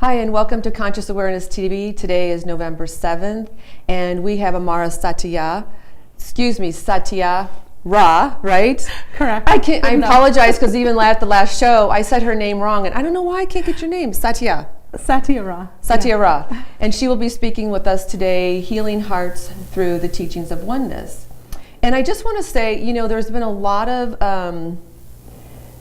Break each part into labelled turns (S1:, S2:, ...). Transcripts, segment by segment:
S1: Hi, and welcome to Conscious Awareness TV. Today is November 7th, and we have Aumara Saatia Ra, right?
S2: Correct.
S1: I apologize because even at the last show, I said her name wrong, and I don't know why I can't get your name. Saatia
S2: Ra.
S1: Saatia Ra. And she will be speaking with us today, healing hearts through the teachings of oneness. And I just want to say, you know, there's been a lot of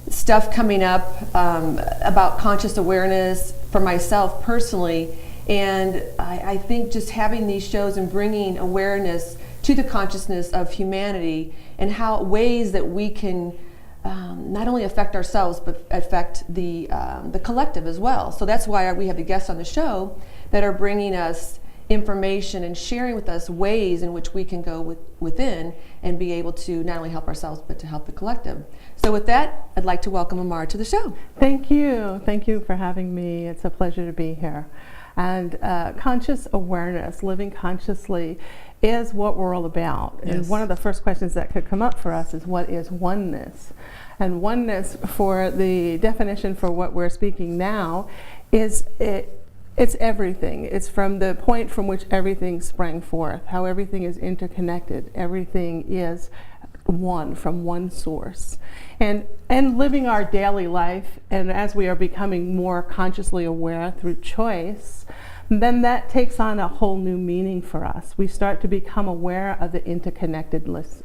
S1: stuff coming up about conscious awareness for myself personally, and I think just having these shows and bringing awareness to the consciousness of humanity and how ways that we can not only affect ourselves but affect the collective as well. So that's why we have the guests on the show that are bringing us information and sharing with us ways in which we can go within and be able to not only help ourselves but to help the collective. So with that, I'd like to welcome Aumara to the show.
S2: Thank you. Thank you for having me. It's a pleasure to be here. And conscious awareness, living consciously, is what we're all about.
S1: Yes.
S2: And one of the first questions that could come up for us is, what is oneness? And oneness, for the definition for what we're speaking now, is it's everything. It's from the point from which everything sprang forth, how everything is interconnected. Everything is one, from one source. And living our daily life, and as we are becoming more consciously aware through choice, then that takes on a whole new meaning for us. We start to become aware of the interconnectedness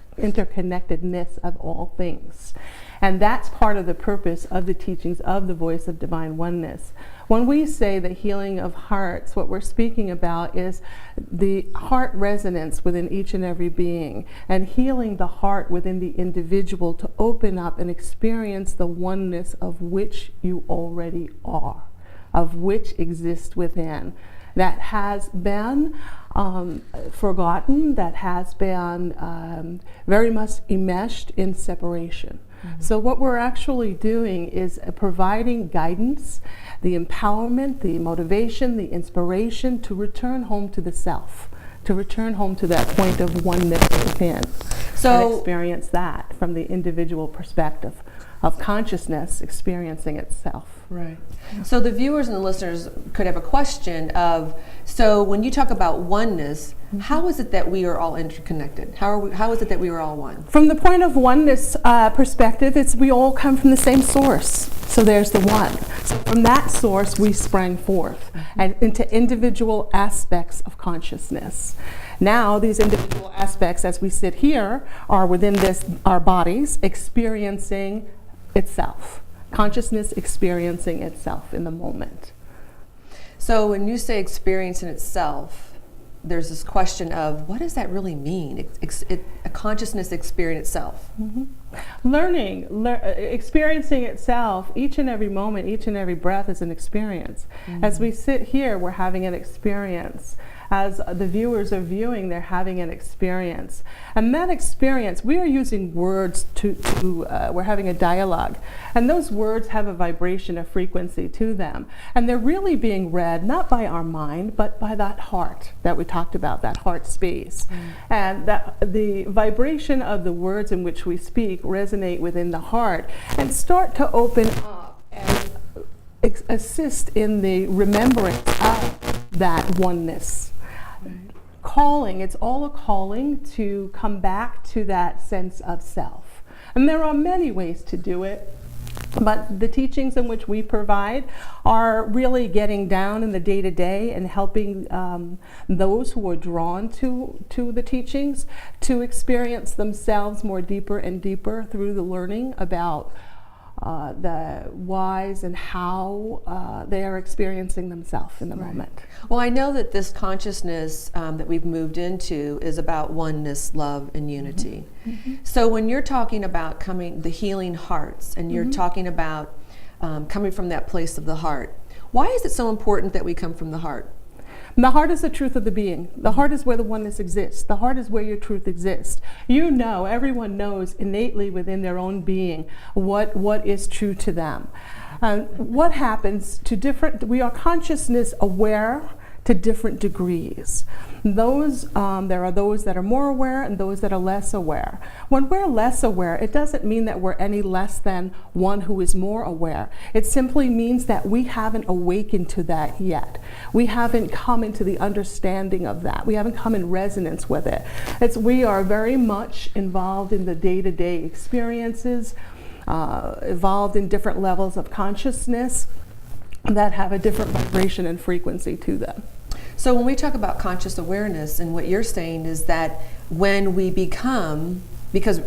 S2: of all things. And that's part of the purpose of the teachings of the Voice of Divine Oneness. When we say the healing of hearts, what we're speaking about is the heart resonance within each and every being, and healing the heart within the individual to open up and experience the oneness of which you already are, of which exists within, that has been forgotten, that has been very much enmeshed in separation. Mm-hmm. So what we're actually doing is providing guidance, the empowerment, the motivation, the inspiration to return home to the self, to return home to that point of oneness within. So and experience that from the individual perspective of consciousness experiencing itself.
S1: Right. So the viewers and the listeners could have a question of, so when you talk about oneness, how is it that we are all interconnected? How is it that we are all one?
S2: From the point of oneness perspective, it's we all come from the same source. So there's the one. So from that source, we sprang forth and into individual aspects of consciousness. Now, these individual aspects, as we sit here, are within our bodies experiencing itself. Consciousness experiencing itself in the moment.
S1: So when you say experiencing itself, there's this question of, what does that really mean? A consciousness experience itself.
S2: Mm-hmm. Experiencing itself, each and every moment, each and every breath is an experience. Mm-hmm. As we sit here, we're having an experience. As the viewers are viewing, they're having an experience. And that experience, we are using words we're having a dialogue. And those words have a vibration, a frequency to them. And they're really being read, not by our mind, but by that heart that we talked about, that heart space. And that the vibration of the words in which we speak resonate within the heart and start to open up and assist in the remembrance of that oneness. Calling, it's all a calling to come back to that sense of self. And there are many ways to do it, but the teachings in which we provide are really getting down in the day-to-day and helping those who are drawn to the teachings to experience themselves more deeper and deeper through the learning about the whys and how they are experiencing themselves in the moment.
S1: Well, I know that this consciousness that we've moved into is about oneness, love, and unity. Mm-hmm. So when you're talking about the healing hearts, and you're talking about coming from that place of the heart, why is it so important that we come from the heart?
S2: The heart is the truth of the being. The heart is where the oneness exists. The heart is where your truth exists. You know, everyone knows innately within their own being what is true to them. What happens to we are consciousness aware to different degrees. There are those that are more aware and those that are less aware. When we're less aware, it doesn't mean that we're any less than one who is more aware. It simply means that we haven't awakened to that yet. We haven't come into the understanding of that. We haven't come in resonance with it. We are very much involved in the day-to-day experiences, involved in different levels of consciousness that have a different vibration and frequency to them.
S1: So when we talk about conscious awareness, and what you're saying is that when we become, because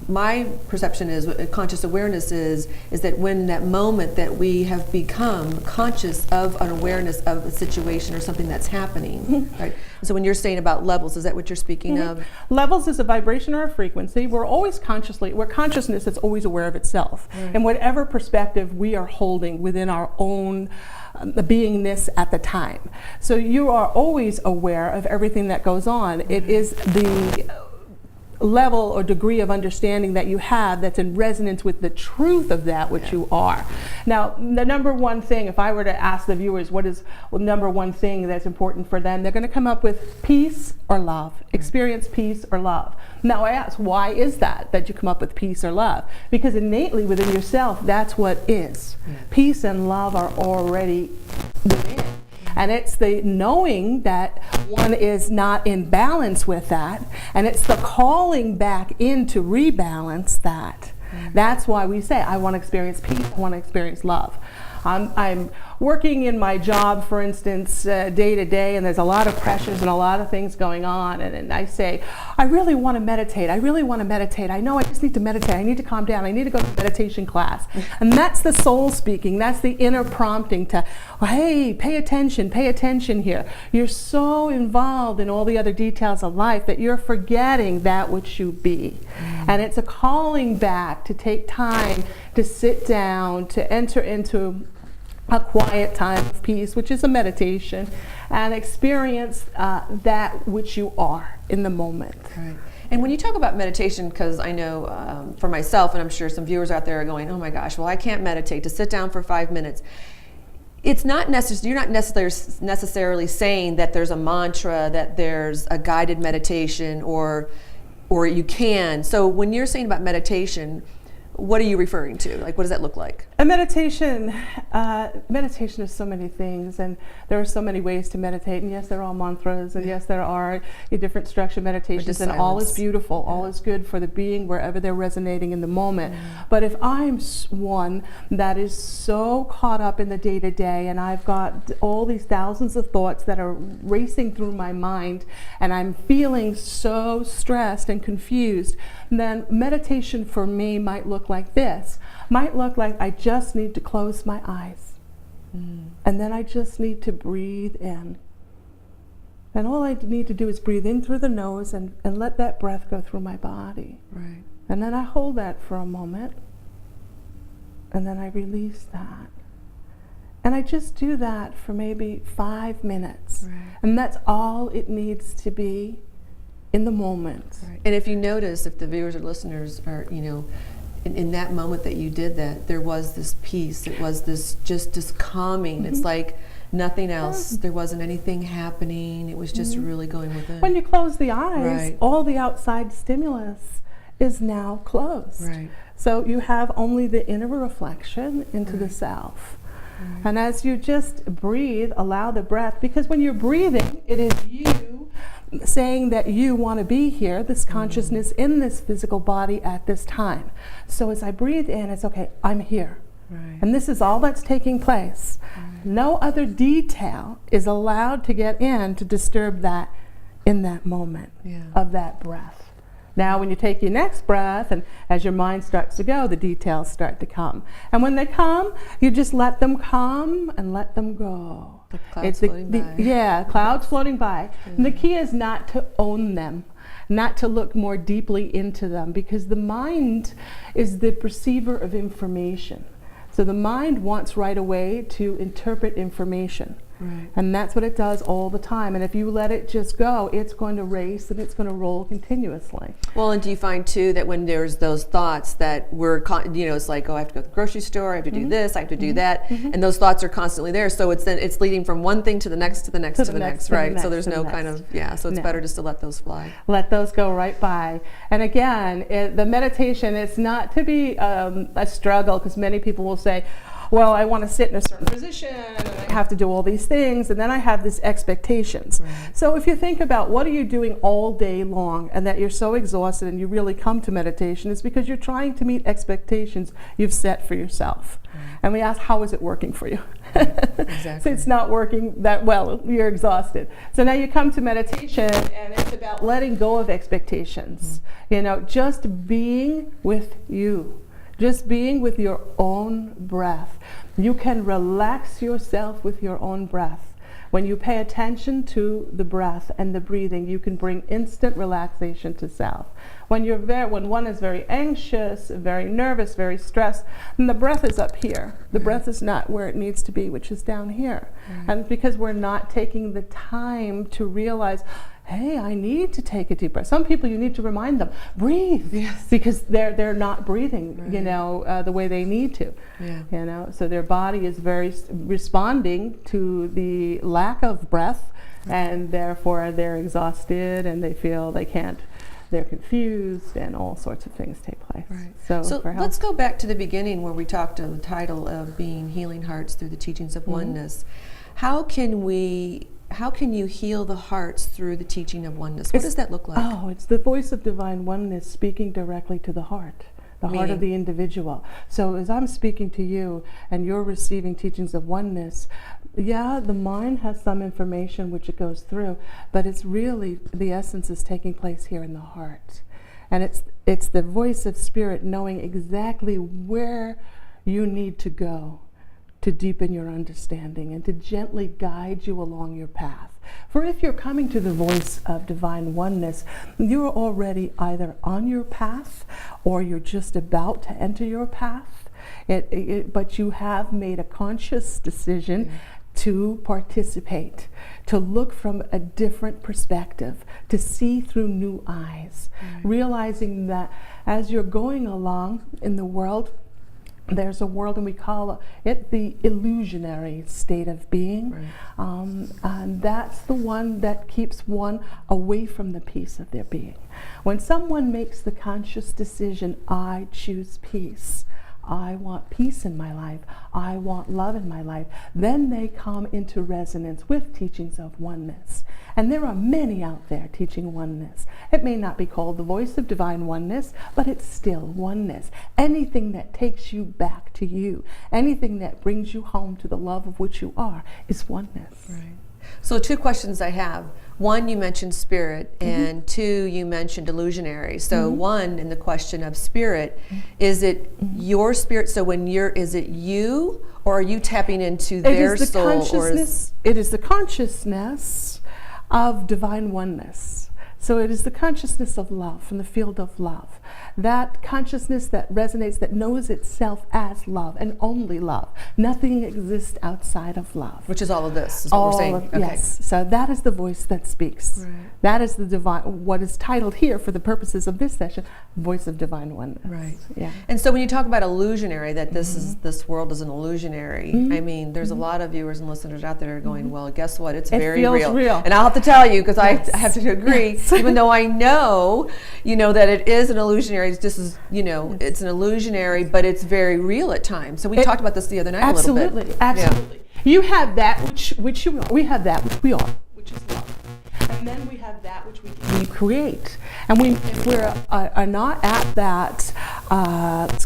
S1: my perception is conscious awareness is that when that moment that we have become conscious of an awareness of a situation or something that's happening, right? So when you're saying about levels, is that what you're speaking of?
S2: Levels is a vibration or a frequency. We're consciousness is always aware of itself.
S1: Right.
S2: And whatever perspective we are holding within our own beingness at the time. So you are always aware of everything that goes on. It is the level or degree of understanding that you have that's in resonance with the truth of that which you are. Now, the number one thing, if I were to ask the viewers what is the number one thing that's important for them, they're going to come up with peace or love. Experience peace or love. Now I ask, why is that you come up with peace or love? Because innately within yourself, that's what is. Peace and love are already within. And it's the knowing that one is not in balance with that, and it's the calling back in to rebalance that. That's why we say, I want to experience peace, I want to experience love. I'm working in my job, for instance, day to day, and there's a lot of pressures and a lot of things going on, and I say, I really want to meditate. I really want to meditate. I know I just need to meditate. I need to calm down. I need to go to meditation class. And that's the soul speaking. That's the inner prompting to, hey, pay attention here. You're so involved in all the other details of life that you're forgetting that which you be. And it's a calling back to take time to sit down, to enter into a quiet time of peace, which is a meditation, and experience that which you are in the moment.
S1: Right. And when you talk about meditation, because I know for myself, and I'm sure some viewers out there are going, oh my gosh, well, I can't meditate, to sit down for 5 minutes. It's not necessary. You're not necessarily saying that there's a mantra, that there's a guided meditation, or you can. So when you're saying about meditation, what are you referring to? Like, what does that look like?
S2: A meditation is so many things, and there are so many ways to meditate. And yes, there are all mantras, and yes, there are different structured meditations, and all is beautiful, all is good for the being wherever they're resonating in the moment. But if I'm one that is so caught up in the day-to-day, and I've got all these thousands of thoughts that are racing through my mind, and I'm feeling so stressed and confused, then meditation for me might look like this. Might look like I just need to close my eyes. And then I just need to breathe in. And all I need to do is breathe in through the nose and let that breath go through my body.
S1: Right.
S2: And then I hold that for a moment. And then I release that. And I just do that for maybe 5 minutes.
S1: Right.
S2: And that's all it needs to be in the moment.
S1: Right. And if you notice, if the viewers or listeners are, in that moment that you did that, there was this peace. It was this calming. It's like nothing else. There wasn't anything happening. It was just really going within.
S2: When you close the eyes,
S1: Right.
S2: all the outside stimulus is now closed.
S1: Right.
S2: So you have only the inner reflection into the self.
S1: Right.
S2: And as you just breathe, allow the breath, because when you're breathing, it is you saying that you want to be here, this consciousness in this physical body at this time. So as I breathe in, it's okay, I'm here.
S1: Right.
S2: And this is all that's taking place.
S1: Right.
S2: No other detail is allowed to get in to disturb that in that moment of that breath. Now when you take your next breath, and as your mind starts to go, the details start to come. And when they come, you just let them come and let them go.
S1: The clouds floating by.
S2: Clouds floating by. And the key is not to own them, not to look more deeply into them, because the mind is the perceiver of information. So the mind wants right away to interpret information.
S1: Right.
S2: And that's what it does all the time. And if you let it just go, it's going to race and it's going to roll continuously.
S1: Well, and do you find too that when there's those thoughts that we're, it's like, oh, I have to go to the grocery store, I have to do this, I have to do that, and those thoughts are constantly there. So it's leading from one thing to the next, to the next, to the next, right? So there's no kind of, so it's better just to let those fly.
S2: Let those go right by. And again, the meditation, it's not to be a struggle, because many people will say, well, I want to sit in a certain position and I have to do all these things, and then I have these expectations.
S1: Right.
S2: So if you think about what are you doing all day long and that you're so exhausted and you really come to meditation, it's because you're trying to meet expectations you've set for yourself. Right. And we ask, how is it working for you?
S1: Exactly.
S2: So it's not working that well, you're exhausted. So now you come to meditation and it's about letting go of expectations. Just being with you. Just being with your own breath. You can relax yourself with your own breath. When you pay attention to the breath and the breathing, you can bring instant relaxation to self. When one is very anxious, very nervous, very stressed, and the breath is up here. The breath is not where it needs to be, which is down here. And because we're not taking the time to realize, hey, I need to take a deep breath. Some people, you need to remind them, breathe, because they're not breathing, the way they need to. Yeah. So their body is very responding to the lack of breath, and therefore they're exhausted and they feel they can't. They're confused, and all sorts of things take place.
S1: Right.
S2: So
S1: let's go back to the beginning where we talked on the title of being Healing Hearts Through the Teachings of Oneness. How can you heal the hearts through the teaching of oneness? What does that look like?
S2: Oh, it's the voice of divine oneness speaking directly to the heart. The heart of the individual. So as I'm speaking to you and you're receiving teachings of oneness, the mind has some information which it goes through, but it's really, the essence is taking place here in the heart. And it's the voice of spirit knowing exactly where you need to go to deepen your understanding and to gently guide you along your path. For if you're coming to the voice of divine oneness, you're already either on your path or you're just about to enter your path, but you have made a conscious decision to participate, to look from a different perspective, to see through new eyes, realizing that as you're going along in the world, there's a world, and we call it the illusionary state of being. And that's the one that keeps one away from the peace of their being. When someone makes the conscious decision, I choose peace, I want peace in my life, I want love in my life, then they come into resonance with teachings of oneness. And there are many out there teaching oneness. It may not be called the voice of divine oneness, but it's still oneness. Anything that takes you back to you, anything that brings you home to the love of which you are, is oneness.
S1: Right. So 2 questions I have. 1, you mentioned spirit, and 2, you mentioned illusionary. So 1, in the question of spirit, is it your spirit? So is it you, or are you tapping into their soul?
S2: It is the consciousness of divine oneness. So it is the consciousness of love, from the field of love. That consciousness that resonates, that knows itself as love and only love. Nothing exists outside of love.
S1: Which is all of this, is what we're saying.
S2: Yes. So that is the voice that speaks.
S1: Right.
S2: That is the divine, what is titled here for the purposes of this session, Voice of Divine Oneness.
S1: Right.
S2: Yeah.
S1: And so when you talk about illusionary, that this world is an illusionary, I mean, there's a lot of viewers and listeners out there going, well, guess what? It's very real. And I'll have to tell you, because I have to agree, even though I know, that it is an illusionary, it's just as, it's an illusionary, but it's very real at times. So we talked about this the other night a little bit.
S2: Absolutely. You have that which you are. We have that which we are, which is love. And then we have that which we create. And if we are not at that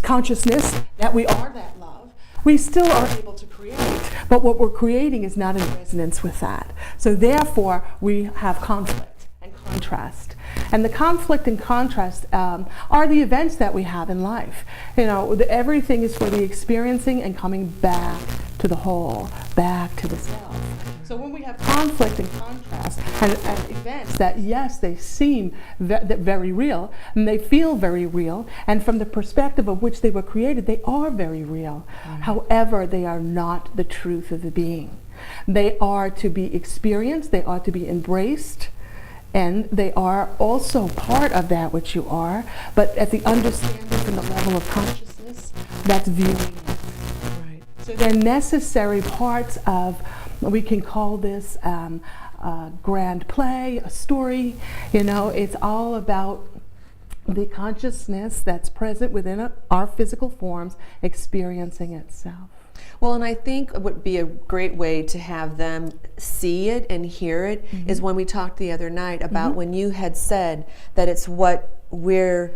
S2: consciousness that we are that love, we still are able to create. But what we're creating is not in resonance with that. So therefore, we have conflict and contrast. And the conflict and contrast are the events that we have in life. Everything is for the experiencing and coming back to the whole, back to the self. So when we have conflict and contrast and events that, yes, they seem very real, and they feel very real, and from the perspective of which they were created, they are very real. However, they are not the truth of the being. They are to be experienced, they are to be embraced, and they are also part of that which you are, but at the understanding from the level of consciousness that's viewing it.
S1: Right.
S2: So they're necessary parts of, we can call this a grand play, a story. It's all about the consciousness that's present within our physical forms experiencing itself.
S1: Well, and I think it would be a great way to have them see it and hear it is when we talked the other night about when you had said that it's what we're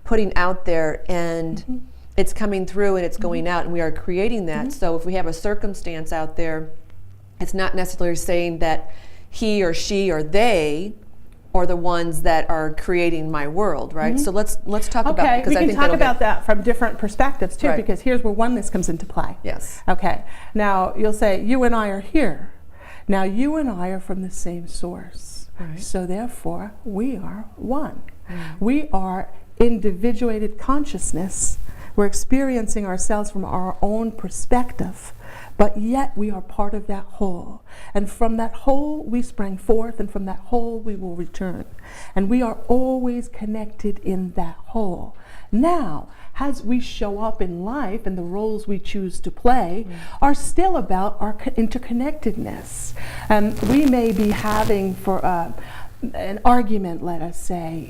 S1: putting out there and it's coming through and it's going out and we are creating that. So if we have a circumstance out there, it's not necessarily saying that he or she or they are the ones that are creating my world, right? So let's talk about
S2: Okay,
S1: because
S2: we
S1: I
S2: can
S1: think
S2: talk about that from different perspectives too,
S1: Right.
S2: because here's where oneness comes into play.
S1: Yes.
S2: Okay, now you'll say, you and I are here. Now you and I are from the same source.
S1: Right.
S2: So therefore, we are one. We are individuated consciousness. We're experiencing ourselves from our own perspective, but yet we are part of that whole. And from that whole we sprang forth, and from that whole we will return. And we are always connected in that whole. Now, as we show up in life and the roles we choose to play are still about our interconnectedness. We may be having for an argument, let us say,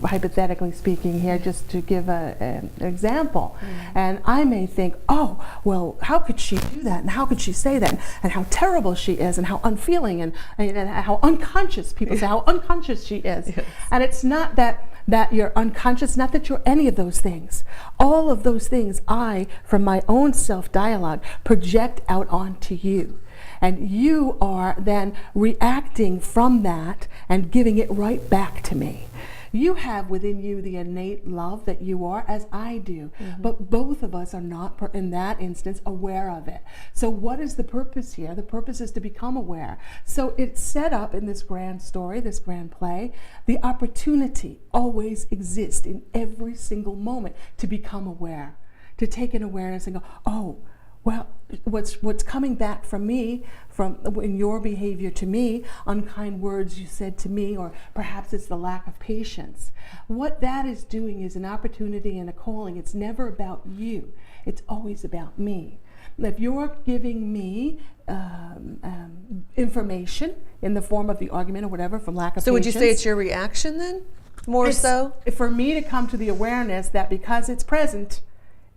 S2: hypothetically speaking here, just to give an example. And I may think, oh, well, how could she do that? And how could she say that? And how terrible she is, and how unfeeling, and how unconscious, people say how unconscious she is.
S1: Yes.
S2: And it's not that you're unconscious, not that you're any of those things. All of those things I, from my own self-dialogue, project out onto you. And you are then reacting from that and giving it right back to me. You have within you the innate love that you are, as I do. But both of us are not, in that instance, aware of it. So what is the purpose here? The purpose is to become aware. So it's set up in this grand story, this grand play. The opportunity always exists in every single moment to become aware, to take an awareness and go, oh, well, what's coming back from me, from in your behavior to me, unkind words you said to me, or perhaps it's the lack of patience. What that is doing is an opportunity and a calling. It's never about you. It's always about me. If you're giving me information in the form of the argument or whatever from lack of patience.
S1: So would you say it's your reaction then? More so?
S2: For me to come to the awareness that because it's present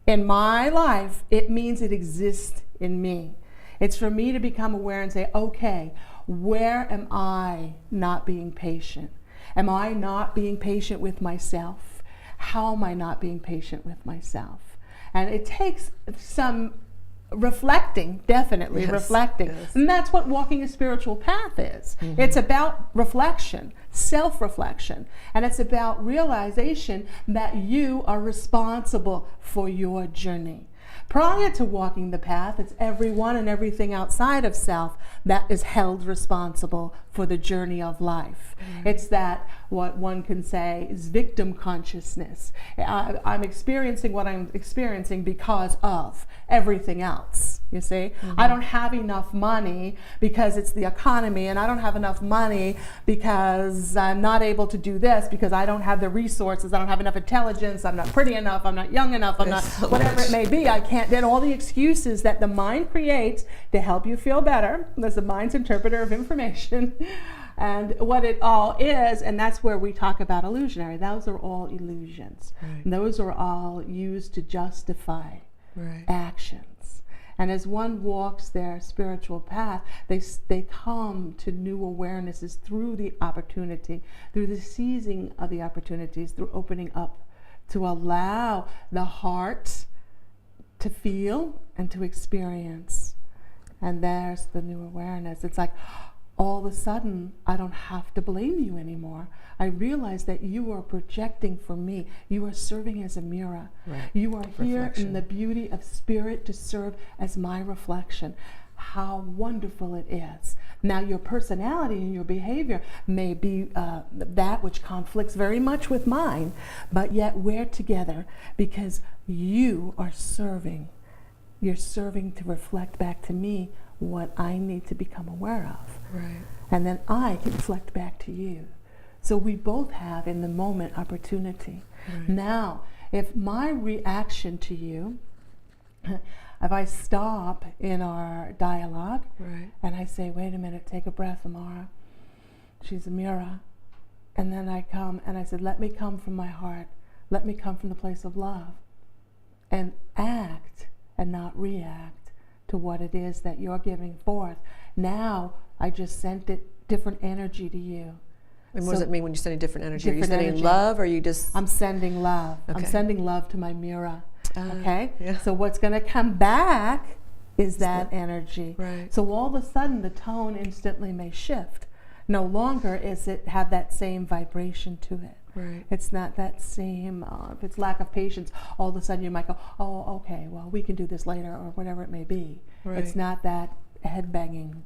S2: in my life, it means it exists in me. It's for me to become aware and say, okay, where am I not being patient? Am I not being patient with myself? How am I not being patient with myself? And it takes some reflecting, definitely reflecting.
S1: Yes.
S2: And that's what walking a spiritual path is. It's about reflection, self-reflection, and it's about realization that you are responsible for your journey. Prior to walking the path, it's everyone and everything outside of self that is held responsible for the journey of life. It's that, what one can say is victim consciousness. I'm experiencing what I'm experiencing because of everything else, you see. I don't have enough money because it's the economy, and I don't have enough money because I'm not able to do this, because I don't have the resources, I don't have enough intelligence, I'm not pretty enough, I'm not young enough, I'm not whatever it may be. I can't. Then all the excuses that the mind creates to help you feel better. There's the mind's interpreter of information. And what it all is, and that's where we talk about illusionary. Those are all illusions.
S1: Right.
S2: And those are all used to justify actions. And as one walks their spiritual path, they come to new awarenesses through the opportunity, through the seizing of the opportunities, through opening up to allow the heart to feel and to experience. And there's the new awareness. It's like, all of a sudden, I don't have to blame you anymore. I realize that you are projecting for me. You are serving as a mirror.
S1: Right.
S2: You are here
S1: Reflection.
S2: in the beauty of spirit to serve as my reflection. How wonderful it is. Now, your personality and your behavior may be that which conflicts very much with mine, but yet we're together because you are serving. You're serving to reflect back to me what I need to become aware of.
S1: Right.
S2: And then I can reflect back to you. So we both have in the moment opportunity.
S1: Right.
S2: Now, if my reaction to you, if I stop in our dialogue,
S1: Right.
S2: and I say, wait a minute, take a breath, Aumara. She's a mirror. And then I come and I said, let me come from my heart. Let me come from the place of love. And act and not react to what it is that you're giving forth. Now, I just sent it different energy to you.
S1: And what does it mean when you're sending different energy? Are you
S2: Different
S1: sending
S2: energy.
S1: love, or are you just...
S2: I'm sending love. I'm
S1: Okay.
S2: sending love to my mirror. Okay?
S1: Yeah.
S2: So what's going to come back is that energy.
S1: Right.
S2: So all of a sudden, the tone instantly may shift. No longer is it have that same vibration to it.
S1: Right.
S2: It's not that same, if it's lack of patience, all of a sudden you might go, oh, okay, well, we can do this later, or whatever it may be.
S1: Right.
S2: It's not that head banging,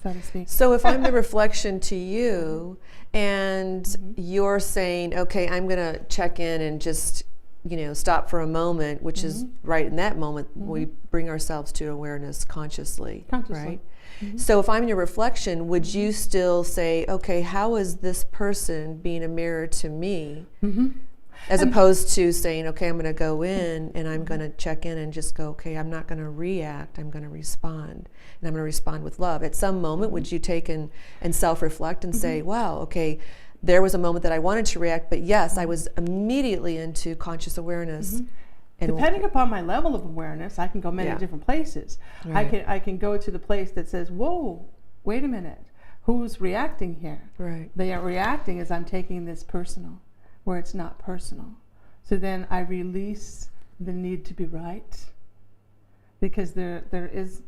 S2: so to speak.
S1: So if I'm the reflection to you, and you're saying, okay, I'm going to check in and just, stop for a moment, which is right in that moment, we bring ourselves to awareness consciously. Right? So if I'm your reflection, would you still say, okay, how is this person being a mirror to me? As opposed to saying, okay, I'm going to go in and I'm going to check in and just go, okay, I'm not going to react, I'm going to respond. And I'm going to respond with love. At some moment, would you take and self-reflect and say, wow, okay, there was a moment that I wanted to react, but yes, I was immediately into conscious awareness. And
S2: depending upon my level of awareness, I can go many different places.
S1: Right.
S2: I can go to the place that says, whoa, wait a minute, who's reacting here?
S1: Right.
S2: They are reacting as I'm taking this personal, where it's not personal. So then I release the need to be right, because there is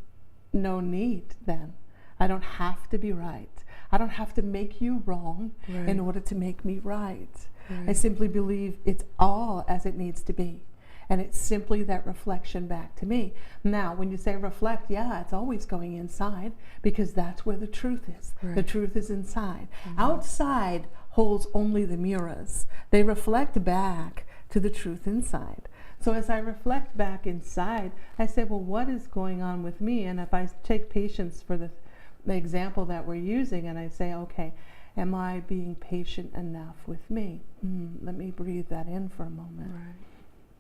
S2: no need then. I don't have to be right. I don't have to make you wrong in order to make me right. I simply believe it's all as it needs to be. And it's simply that reflection back to me. Now, when you say reflect, yeah, it's always going inside, because that's where the truth is.
S1: Right.
S2: The truth is inside. Outside holds only the mirrors. They reflect back to the truth inside. So as I reflect back inside, I say, well, what is going on with me? And if I take patience for the example that we're using, and I say, okay, am I being patient enough with me? Let me breathe that in for a moment.
S1: Right.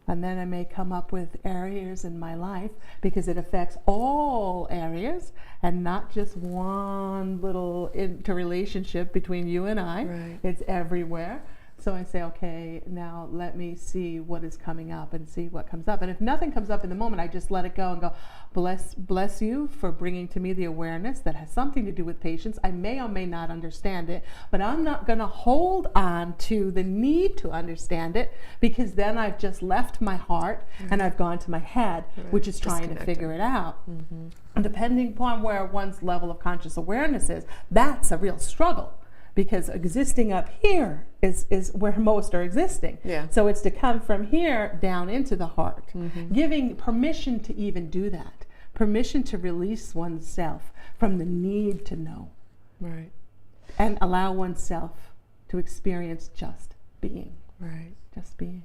S2: And then I may come up with areas in my life, because it affects all areas and not just one little interrelationship between you and I.
S1: Right.
S2: It's everywhere. So I say, okay, now let me see what is coming up and see what comes up. And if nothing comes up in the moment, I just let it go and go, bless you for bringing to me the awareness that has something to do with patience. I may or may not understand it, but I'm not going to hold on to the need to understand it, because then I've just left my heart and I've gone to my head, which is trying to figure it out. And depending upon where one's level of conscious awareness is, that's a real struggle. Because existing up here is where most are existing.
S1: Yeah.
S2: So it's to come from here down into the heart. Giving permission to even do that. Permission to release oneself from the need to know.
S1: Right.
S2: And allow oneself to experience just being.
S1: Right.
S2: Just being.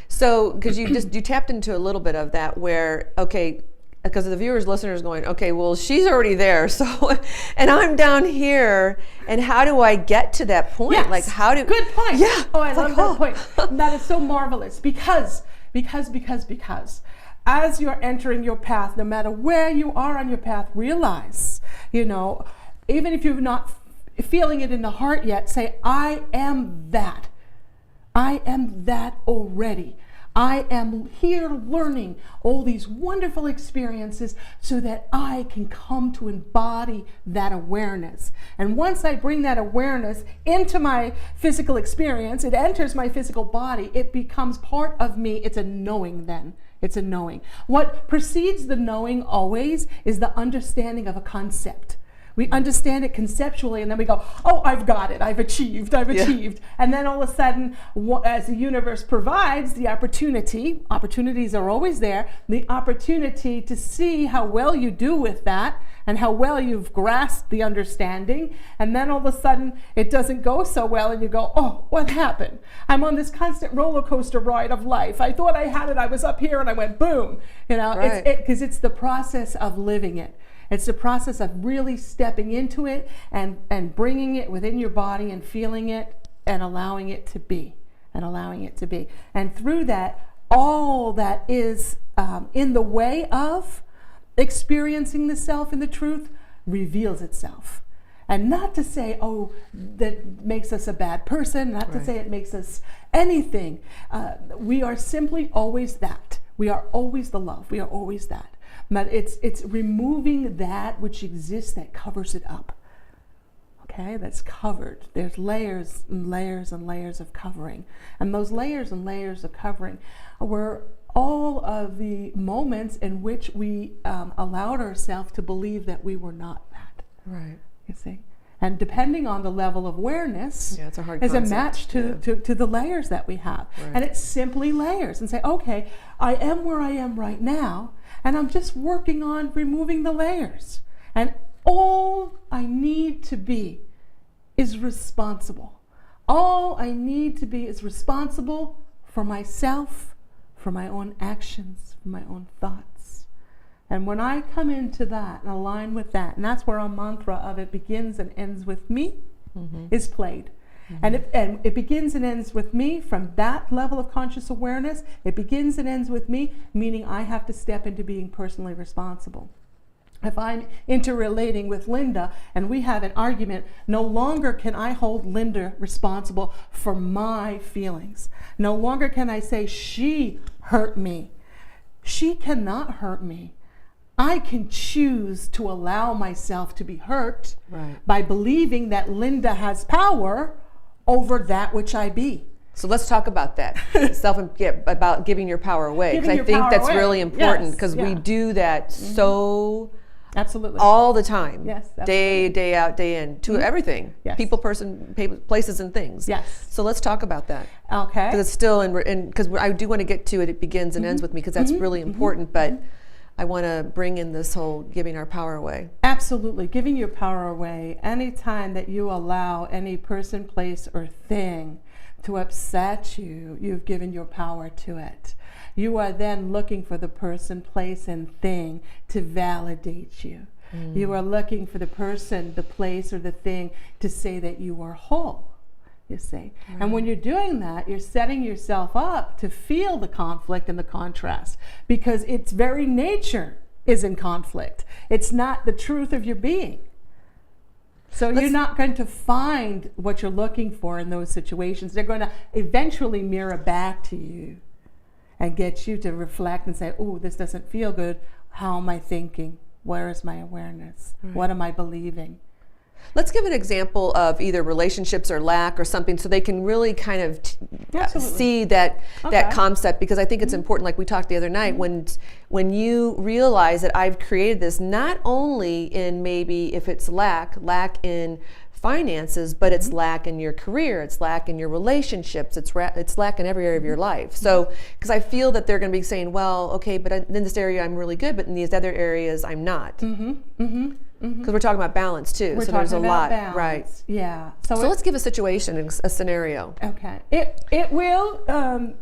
S1: So, because you tapped into a little bit of that, where, okay, because the viewers, listeners going, okay, well, she's already there, so, and I'm down here, and how do I get to that point?
S2: Yes.
S1: Like, how do...
S2: Good point.
S1: Yeah.
S2: Oh, I love that point. That is so marvelous, because as you're entering your path, no matter where you are on your path, realize, even if you're not feeling it in the heart yet, say, I am that. I am that already. I am here learning all these wonderful experiences so that I can come to embody that awareness. And once I bring that awareness into my physical experience, it enters my physical body, it becomes part of me. It's a knowing then. It's a knowing. What precedes the knowing always is the understanding of a concept. We understand it conceptually, and then we go, oh, I've got it. I've achieved. And then all of a sudden, as the universe provides the opportunities are always there, the opportunity to see how well you do with that and how well you've grasped the understanding. And then all of a sudden, it doesn't go so well, and you go, oh, what happened? I'm on this constant roller coaster ride of life. I thought I had it. I was up here, and I went boom.
S1: Right.
S2: Because it's the process of living it. It's the process of really stepping into it and bringing it within your body and feeling it and allowing it to be. And through that, all that is in the way of experiencing the self and the truth reveals itself. And not to say, oh, that makes us a bad person, not to say it makes us anything. We are simply always that. We are always the love. We are always that. But it's removing that which exists that covers it up. Okay, that's covered. There's layers and layers and layers of covering. And those layers and layers of covering were all of the moments in which we allowed ourselves to believe that we were not that.
S1: Right.
S2: You see? And depending on the level of awareness,
S1: it's a hard
S2: is
S1: concept.
S2: a match to the layers that we have.
S1: Right.
S2: And it's simply layers. And say, okay, I am where I am right now, and I'm just working on removing the layers. And all I need to be is responsible. All I need to be is responsible for myself, for my own actions, for my own thoughts. And when I come into that and align with that, and that's where our mantra of it begins and ends with me is played. And it begins and ends with me from that level of conscious awareness. It begins and ends with me, meaning I have to step into being personally responsible. If I'm interrelating with Linda and we have an argument, no longer can I hold Linda responsible for my feelings. No longer can I say she hurt me. She cannot hurt me. I can choose to allow myself to be hurt by believing that Linda has power over that which I be.
S1: So let's talk about that. About giving your power away. Because I think that's really important, because we do that so
S2: absolutely
S1: all the time.
S2: Yes,
S1: day out, day in, to everything.
S2: Yes.
S1: People, person, places, and things.
S2: Yes.
S1: So let's talk about that.
S2: Okay.
S1: Because it's still because I do want to get to it. It begins and ends with me, because that's really important. But I want to bring in this whole giving our power away.
S2: Absolutely. Giving your power away. Anytime that you allow any person, place, or thing to upset you, you've given your power to it. You are then looking for the person, place, and thing to validate you. You are looking for the person, the place, or the thing to say that you are whole. You see. And when you're doing that, you're setting yourself up to feel the conflict and the contrast, because its very nature is in conflict. It's not the truth of your being. So you're not going to find what you're looking for in those situations. They're going to eventually mirror back to you and get you to reflect and say, oh, this doesn't feel good. How am I thinking? Where is my awareness? What am I believing?
S1: Let's give an example of either relationships or lack or something, so they can really kind of see that concept, because I think it's important, like we talked the other night, when you realize that I've created this, not only in maybe if it's lack in finances, but it's lack in your career, it's lack in your relationships, it's lack in every area of your life. So, because I feel that they're going to be saying, well, okay, but in this area I'm really good, but in these other areas I'm not. Because we're talking about balance too.
S2: We're
S1: so there's a lot,
S2: balance.
S1: right?
S2: Yeah.
S1: So let's give a situation, a scenario.
S2: Okay. It will.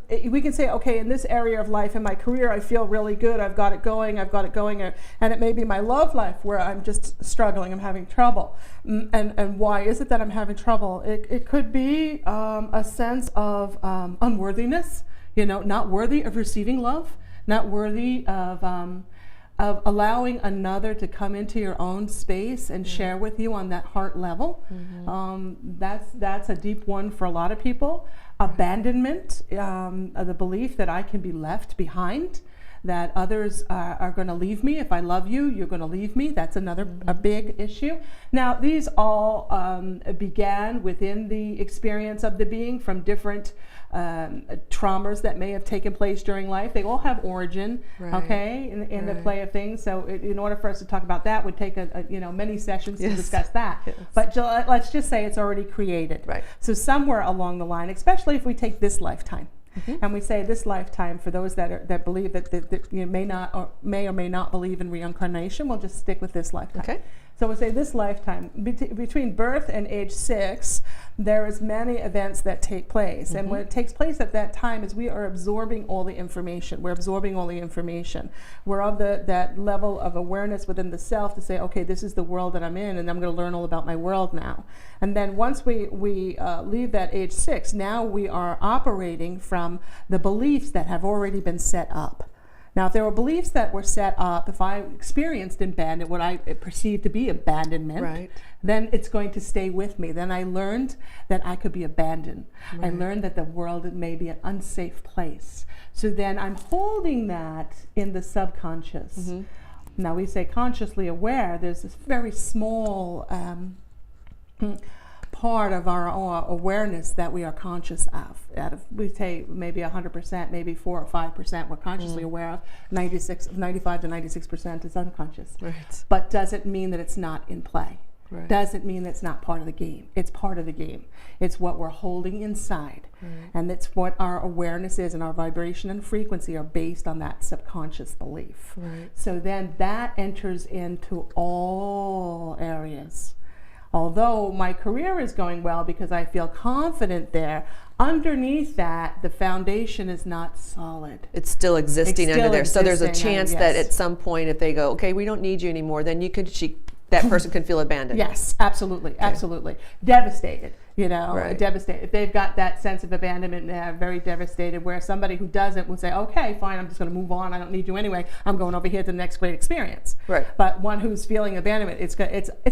S2: We can say, okay, in this area of life, in my career, I feel really good. I've got it going. And it may be my love life where I'm just struggling. I'm having trouble. And why is it that I'm having trouble? It could be a sense of unworthiness. Not worthy of receiving love. Not worthy of allowing another to come into your own space and share with you on that heart level. That's a deep one for a lot of people. Abandonment, the belief that I can be left behind, that others are going to leave me. If I love you, you're going to leave me. That's a big issue. Now, these all began within the experience of the being from different traumas that may have taken place during life. They all have origin, okay, in the play of things. So in order for us to talk about that would take many sessions to discuss that. Yes. But let's just say it's already created.
S1: Right.
S2: So somewhere along the line, especially if we take this lifetime, and we say this lifetime, for those that believe that may or may not believe in reincarnation, we'll just stick with this lifetime.
S1: Okay.
S2: So we'll say this lifetime, between birth and age 6, there is many events that take place. And what takes place at that time is we are absorbing all the information. We're absorbing all the information. We're of that level of awareness within the self to say, okay, this is the world that I'm in, and I'm going to learn all about my world now. And then once we leave that age 6, now we are operating from the beliefs that have already been set up. Now, if there were beliefs that were set up, if I experienced abandonment, what I perceive to be abandonment, then it's going to stay with me. Then I learned that I could be abandoned. I learned that the world may be an unsafe place. So then I'm holding that in the subconscious. Now, we say consciously aware. There's this very small part of our awareness that we are conscious of. Out of, we say maybe 100%, maybe 4 or 5% we're consciously aware of. 95 to 96% is unconscious. But doesn't mean that it's not in play. Doesn't mean that it's not part of the game. It's part of the game. It's what we're holding inside. And it's what our awareness is, and our vibration and frequency are based on that subconscious belief. So then that enters into all areas. Although my career is going well because I feel confident there, underneath that, the foundation is not solid.
S1: It's still existing under there. So there's a
S2: existing,
S1: chance
S2: yes.
S1: that at some point, if they go, okay, we don't need you anymore, then you could, that person can feel abandoned.
S2: Yes, absolutely, absolutely. Devastated, you know,
S1: Right.
S2: devastated. If they've got that sense of abandonment, they're very devastated, where somebody who doesn't will say, okay, fine, I'm just going to move on. I don't need you anyway. I'm going over here to the next great experience.
S1: Right.
S2: But one who's feeling abandonment, it's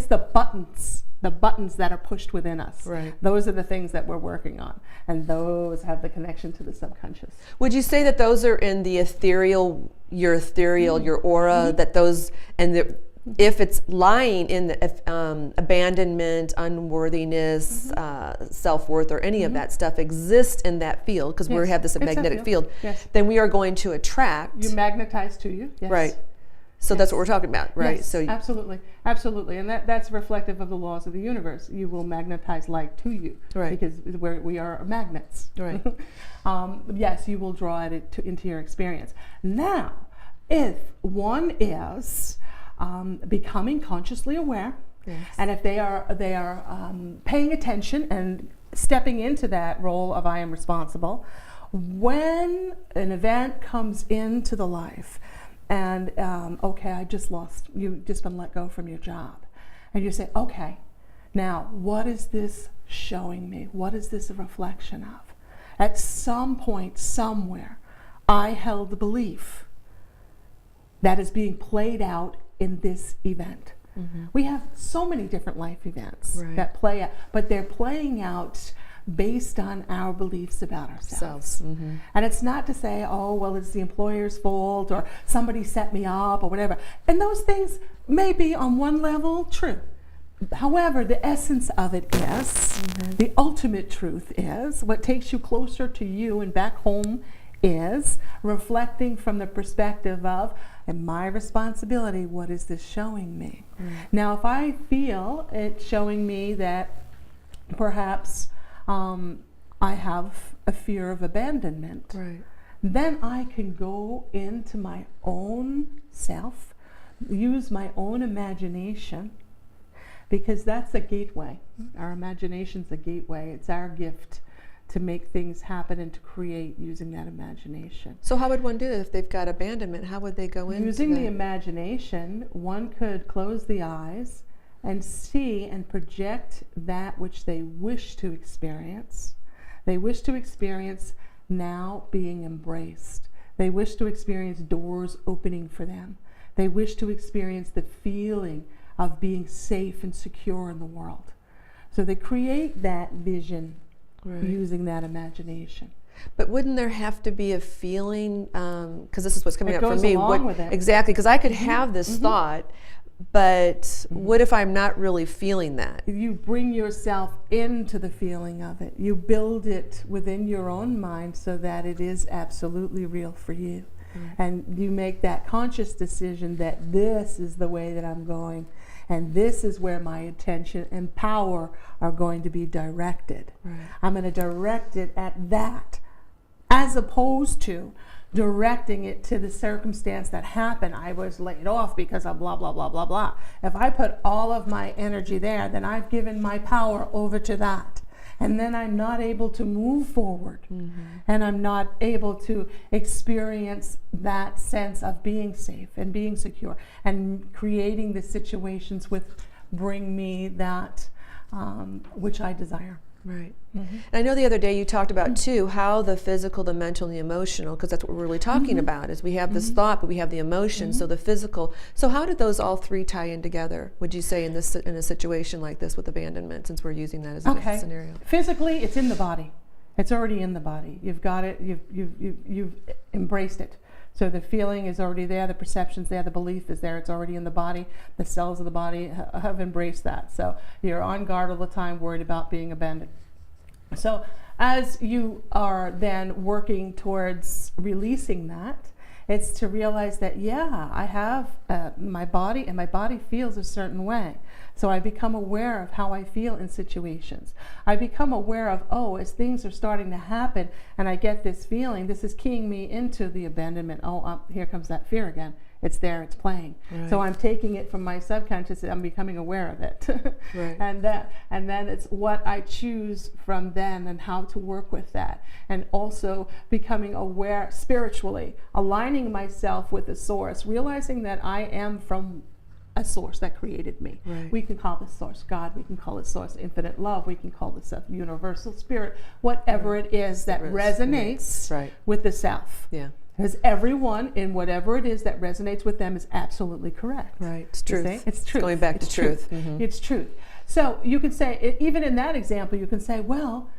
S2: the buttons that are pushed within us.
S1: Right.
S2: Those are the things that we're working on, and those have the connection to the subconscious.
S1: Would you say that those are in the ethereal, your aura, that those, and if it's lying in the abandonment, unworthiness, self-worth, or any of that stuff exists in that field, because we have this magnetic field, then we are going to attract.
S2: You magnetize to you. Yes.
S1: Right. So that's what we're talking about, right?
S2: Yes,
S1: So
S2: absolutely, absolutely, and that's reflective of the laws of the universe. You will magnetize light to you, because we are magnets.
S1: Right.
S2: Yes, you will draw it into your experience. Now, if one is becoming consciously aware, and if they are paying attention and stepping into that role of I am responsible, when an event comes into the life. And okay, you've just been let go from your job. And you say, okay, now what is this showing me? What is this a reflection of? At some point, somewhere, I held the belief that is being played out in this event. We have so many different life events that play out, but they're playing out based on our beliefs about ourselves. And it's not to say, oh, well, it's the employer's fault, or somebody set me up, or whatever. And those things may be on one level true. However, the essence of it is, the ultimate truth is, what takes you closer to you and back home is reflecting from the perspective of, and my responsibility, what is this showing me? Now, if I feel it showing me that perhaps I have a fear of abandonment, then I can go into my own self, use my own imagination, because that's a gateway. Our imagination's a gateway. It's our gift to make things happen and to create using that imagination.
S1: So how would one do it if they've got abandonment? How would they go into
S2: using the imagination? One could close the eyes and see and project that which they wish to experience. They wish to experience now being embraced. They wish to experience doors opening for them. They wish to experience the feeling of being safe and secure in the world. So they create that vision using that imagination.
S1: But wouldn't there have to be a feeling, because this is what's coming up for
S2: goes
S1: me.
S2: along with it.
S1: Exactly, because I could have this thought, but what if I'm not really feeling that?
S2: You bring yourself into the feeling of it. You build it within your own mind so that it is absolutely real for you. And you make that conscious decision that this is the way that I'm going, and this is where my attention and power are going to be directed. I'm going to direct it at that, as opposed to directing it to the circumstance that happened. I was laid off because of blah, blah, blah, blah, blah. If I put all of my energy there, then I've given my power over to that. And then I'm not able to move forward. And I'm not able to experience that sense of being safe and being secure and creating the situations which bring me that which I desire.
S1: Right. And I know the other day you talked about too how the physical, the mental, and the emotional, because that's what we're really talking about, is we have this thought, but we have the emotion. So the physical. So how did those all three tie in together? Would you say in a situation like this with abandonment, since we're using that as a scenario?
S2: Physically, it's in the body. It's already in the body. You've got it. You've embraced it. So the feeling is already there, the perception's there, the belief is there, it's already in the body. The cells of the body have embraced that. So you're on guard all the time, worried about being abandoned. So as you are then working towards releasing that, it's to realize that, yeah, I have my body, and my body feels a certain way. So I become aware of how I feel in situations. I become aware of, oh, as things are starting to happen and I get this feeling, this is keying me into the abandonment. Oh, here comes that fear again. It's there, it's playing. Right. So I'm taking it from my subconscious, I'm becoming aware of it.
S1: Right.
S2: And then it's what I choose from then and how to work with that. And also becoming aware spiritually, aligning myself with the source, realizing that I am from a source that created me.
S1: Right.
S2: We can call this source God, we can call it source infinite love, we can call this universal spirit, whatever it is that resonates with the self.
S1: Yeah.
S2: Because everyone in whatever it is that resonates with them is absolutely correct.
S1: Right. It's truth.
S2: It's truth.
S1: Going back to truth.
S2: It's truth. So you can say, even in that example, you can say, well,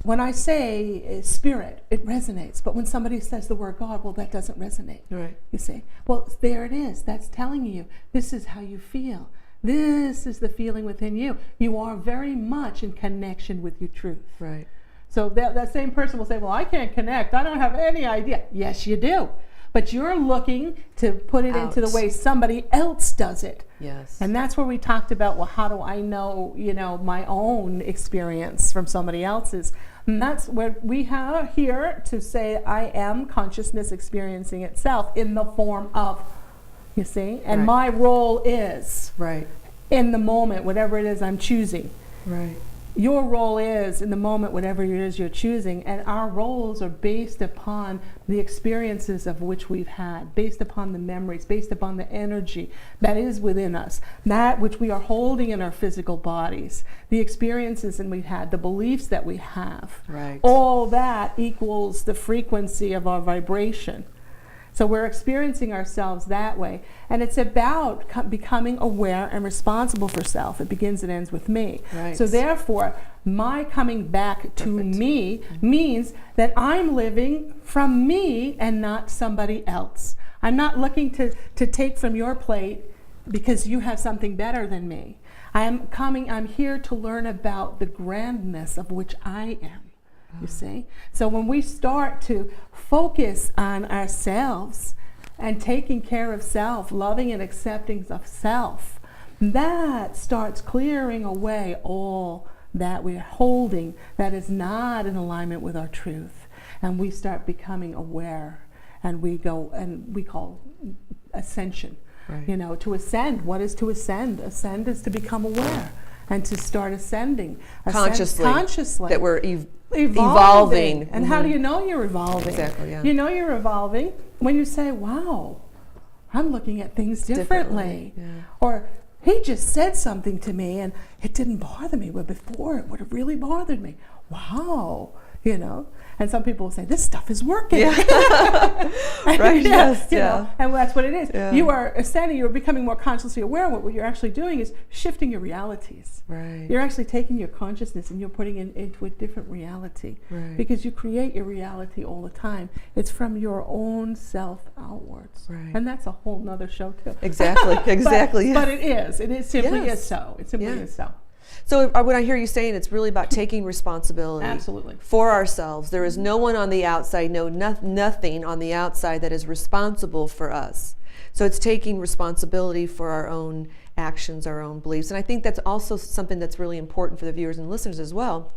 S2: when I say spirit, it resonates. But when somebody says the word God, well, that doesn't resonate.
S1: Right.
S2: You see? Well, there it is. That's telling you, this is how you feel. This is the feeling within you. You are very much in connection with your truth.
S1: Right.
S2: So that same person will say, well, I can't connect. I don't have any idea. Yes, you do. But you're looking to put it into the way somebody else does it.
S1: Yes.
S2: And that's where we talked about, well, how do I know, my own experience from somebody else's? And that's where we are here to say, I am consciousness experiencing itself in the form of, you see? And my role is in the moment, whatever it is I'm choosing.
S1: Right.
S2: Your role is in the moment, whatever it is you're choosing, and our roles are based upon the experiences of which we've had, based upon the memories, based upon the energy that is within us, that which we are holding in our physical bodies, the experiences that we've had, the beliefs that we have.
S1: Right.
S2: All that equals the frequency of our vibration. So we're experiencing ourselves that way. And it's about becoming aware and responsible for self. It begins and ends with me.
S1: Right.
S2: So therefore, my coming back to me means that I'm living from me and not somebody else. I'm not looking to take from your plate because you have something better than me. I'm here to learn about the grandness of which I am. You see? So when we start to focus on ourselves and taking care of self, loving and accepting of self, that starts clearing away all that we're holding that is not in alignment with our truth. And we start becoming aware, and we call ascension. Right. To ascend. What is to ascend? Ascend is to become aware and to start ascending. Consciously.
S1: That we're evolving.
S2: And how do you know you're evolving?
S1: Exactly, yeah.
S2: You know you're evolving when you say, wow, I'm looking at things differently.
S1: Yeah.
S2: Or he just said something to me and it didn't bother me, but before it would have really bothered me. Wow. And some people will say, this stuff is working.
S1: Yeah. Right, yes,
S2: and that's what it is.
S1: Yeah.
S2: You are ascending, you're becoming more consciously aware. What you're actually doing is shifting your realities.
S1: Right.
S2: You're actually taking your consciousness and you're putting it into a different reality.
S1: Right.
S2: Because you create your reality all the time. It's from your own self outwards.
S1: Right.
S2: And that's a whole nother show too.
S1: Exactly.
S2: But it is. It simply is so. It simply is so.
S1: So when I hear you saying it's really about taking responsibility
S2: Absolutely.
S1: for ourselves, there is no one on the outside, nothing on the outside that is responsible for us. So it's taking responsibility for our own actions, our own beliefs. And I think that's also something that's really important for the viewers and listeners as well,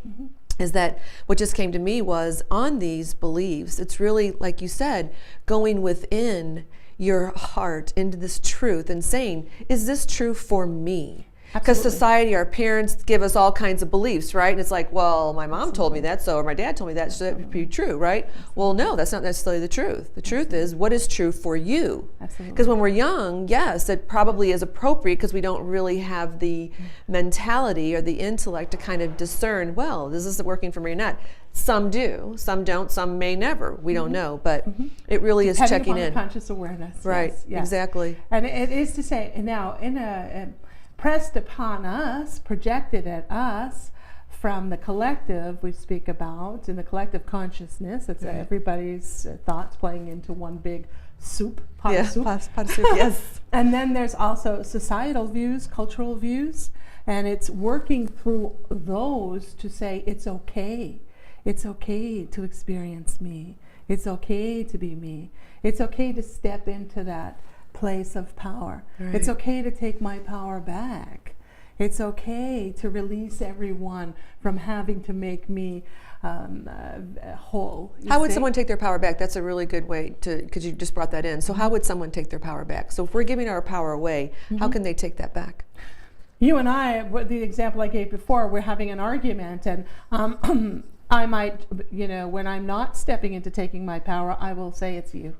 S1: is that what just came to me was on these beliefs, it's really, like you said, going within your heart into this truth and saying, is this true for me? Because society, our parents give us all kinds of beliefs, right? And it's like, well, my mom told me that, so, or my dad told me that, so that would be true, right? Well, no, that's not necessarily the truth. The truth is, what is true for you? Because when we're young, yes, it probably is appropriate because we don't really have the mentality or the intellect to kind of discern, well, this isn't working for me or not. Some do, some don't, some may never. We don't know, but it really is checking in.
S2: Conscious awareness.
S1: Right,
S2: yes.
S1: Exactly.
S2: And it is to say, now, pressed upon us, projected at us from the collective we speak about, in the collective consciousness, it's everybody's thoughts playing into one big soup, pot of soup. Pot of soup, yes. And then there's also societal views, cultural views, and it's working through those to say it's okay. It's okay to experience me. It's okay to be me. It's okay to step into that place of power. Right. It's okay to take my power back. It's okay to release everyone from having to make me whole.
S1: How would someone take their power back? That's a really good way to, because you just brought that in. So how would someone take their power back? So if we're giving our power away, how can they take that back?
S2: You and I, the example I gave before, we're having an argument, and I might, when I'm not stepping into taking my power, I will say it's you.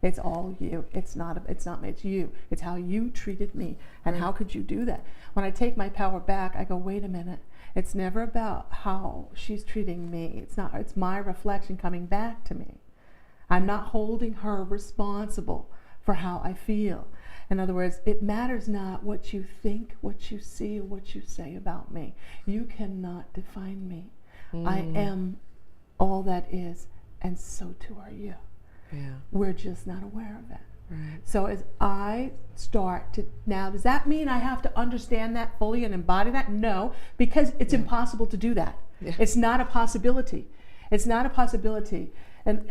S2: It's all you. It's not me. It's you. It's how you treated me. And how could you do that? When I take my power back, I go, wait a minute. It's never about how she's treating me. It's not. It's my reflection coming back to me. I'm not holding her responsible for how I feel. In other words, it matters not what you think, what you see, or what you say about me. You cannot define me. I am all that is, and so too are you. Yeah. We're just not aware of it. Right. So as I start to, now does that mean I have to understand that fully and embody that? No, because it's impossible to do that. Yeah. It's not a possibility. It's not a possibility. And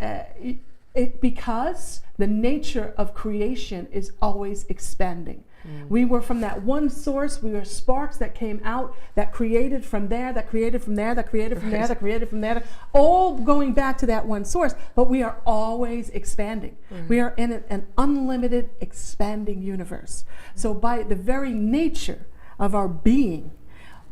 S2: because the nature of creation is always expanding. We were from that one source. We were sparks that came out, that created from there, that created from there, that created from there, that created from there, all going back to that one source. But we are always expanding. We are in an unlimited expanding universe. So by the very nature of our being,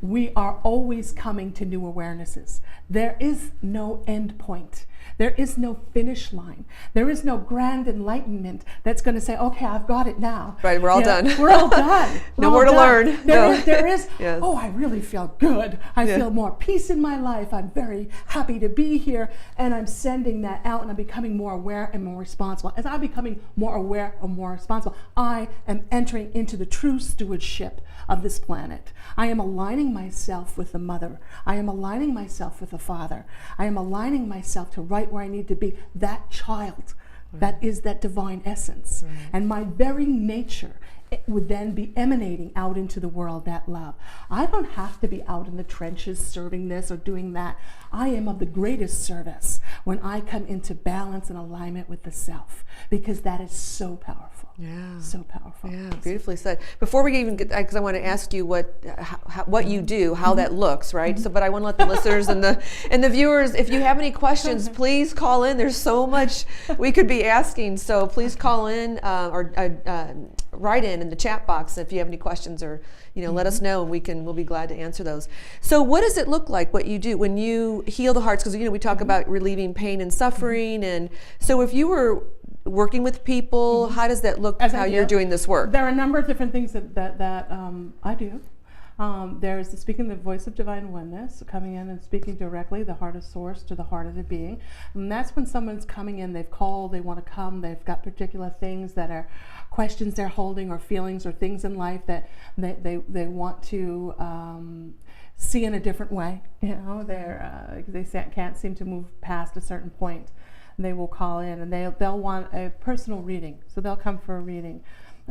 S2: we are always coming to new awarenesses. There is no end point. There is no finish line. There is no grand enlightenment that's going to say, okay, I've got it now.
S1: Right, we're all done.
S2: We're all done.
S1: No more to learn.
S2: There is yes. Oh, I really feel good. I feel more peace in my life. I'm very happy to be here. And I'm sending that out, and I'm becoming more aware and more responsible. As I'm becoming more aware and more responsible, I am entering into the true stewardship of this planet. I am aligning myself with the mother. I am aligning myself with the father. I am aligning myself to right where I need to be, that child. That is that divine essence. And my very nature, it would then be emanating out into the world, that love. I don't have to be out in the trenches serving this or doing that. I am of the greatest service when I come into balance and alignment with the self, because that is so powerful. Yeah. So powerful.
S1: Yeah, beautifully said. Before we even get, because I want to ask you what you do, how that looks, right? So, but I want to let the listeners and the viewers, if you have any questions, please call in. There's so much we could be asking. So please call in or write in the chat box if you have any questions, or let us know, and we'll be glad to answer those. So what does it look like, what you do when you heal the hearts? Because we talk about relieving pain and suffering, and so if you were working with people, how does that look? How you're doing this work?
S2: There are a number of different things that I do. There's speaking the voice of divine oneness, coming in and speaking directly the heart of source to the heart of the being. And that's when someone's coming in, they've called, they want to come, they've got particular things that are questions they're holding, or feelings or things in life that they want to see in a different way. They can't seem to move past a certain point. They will call in, and they'll want a personal reading, so they'll come for a reading.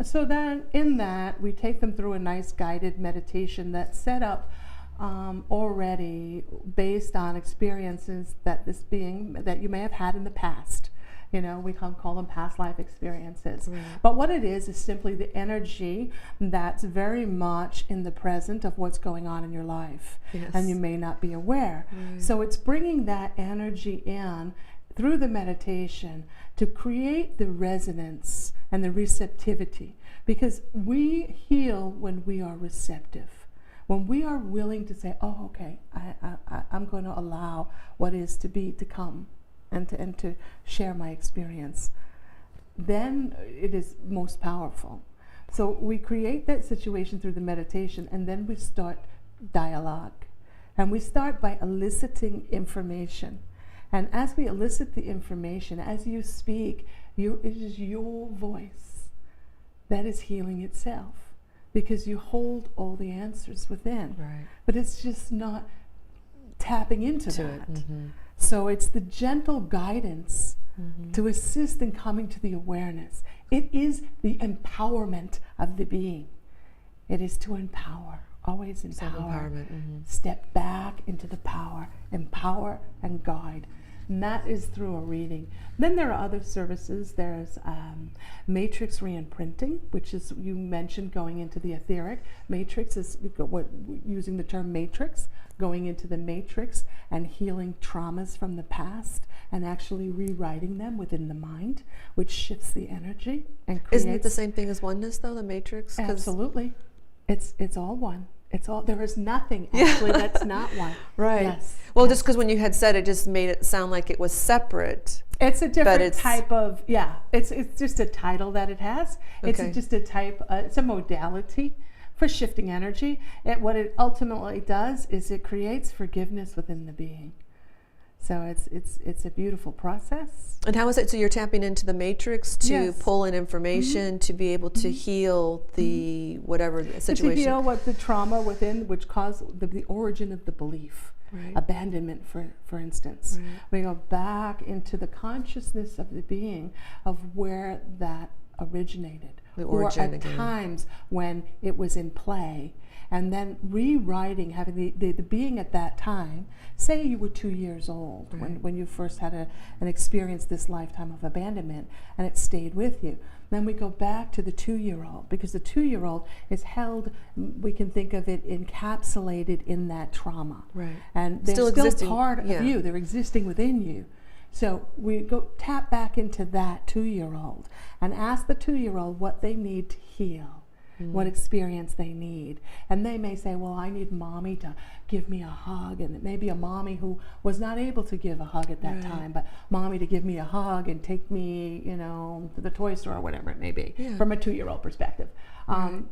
S2: So then in that, we take them through a nice guided meditation that's set up already based on experiences that you may have had in the past. You know, we call them past life experiences.
S1: Right.
S2: But what it is simply the energy that's very much in the present of what's going on in your life.
S1: Yes.
S2: And you may not be aware.
S1: Right.
S2: So it's bringing that energy in through the meditation to create the resonance and the receptivity. Because we heal when we are receptive. When we are willing to say, oh, okay, I'm going to allow what is to be to come and to share my experience, then it is most powerful. So we create that situation through the meditation, and then we start dialogue. And we start by eliciting information. And as we elicit the information, as you speak, it is your voice that is healing itself. Because you hold all the answers within.
S1: Right.
S2: But it's just not tapping into that.
S1: Mm-hmm.
S2: So it's the gentle guidance to assist in coming to the awareness. It is the empowerment of the being. It is to empower, always empower.
S1: Self-empowerment.
S2: Step back into the power, empower and guide. And that is through a reading. Then there are other services. There's matrix re-imprinting, which is, you mentioned, going into the etheric. Matrix is using the term matrix, going into the matrix and healing traumas from the past and actually rewriting them within the mind, which shifts the energy and creates.
S1: Isn't it the same thing as oneness, though, the matrix?
S2: Absolutely. It's all one. It's all, there is nothing actually that's not one.
S1: Right.
S2: Yes.
S1: Well,
S2: yes.
S1: just because when you had said it, just made it sound like it was separate.
S2: It's a different type of, it's just a title that it has. It's
S1: Okay.
S2: just a type, it's a modality for shifting energy. What it ultimately does is it creates forgiveness within the being. So it's a beautiful process.
S1: And how is it? So you're tapping into the matrix to
S2: Yes.
S1: pull in information to be able to heal the whatever the situation.
S2: To heal what the trauma within, which caused the origin of the belief.
S1: Right.
S2: Abandonment, for instance.
S1: Right.
S2: We go back into the consciousness of the being of where that originated.
S1: The origin
S2: or at
S1: again.
S2: times when it was in play. And then rewriting, having the being at that time, say you were 2 years old
S1: Right.
S2: when you first had an experience, this lifetime of abandonment, and it stayed with you. Then we go back to the 2-year-old, because the 2-year-old is held, we can think of it encapsulated in that trauma.
S1: Right.
S2: And they're
S1: Still
S2: still
S1: existing,
S2: part
S1: yeah.
S2: of you, they're existing within you. So we go tap back into that 2-year-old and ask the 2-year-old what they need to heal. What experience they need. And they may say, well, I need mommy to give me a hug. And it may be a mommy who was not able to give a hug at that
S1: Right.
S2: time, but mommy to give me a hug and take me, to the toy store or whatever it may be,
S1: Yeah.
S2: from a 2-year-old perspective. And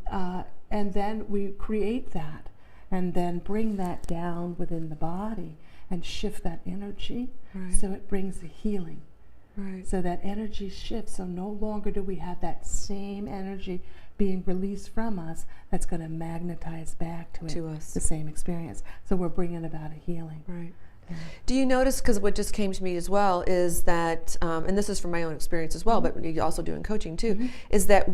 S2: then we create that and then bring that down within the body and shift that energy
S1: Right.
S2: so it brings the healing.
S1: Right.
S2: So that energy shifts, so no longer do we have that same energy being released from us that's going to magnetize back to
S1: us.
S2: the same experience. So we're bringing about a healing.
S1: Right.
S2: Yeah.
S1: Do you notice, because what just came to me as well is that, and this is from my own experience as well, but you also do in coaching too, is that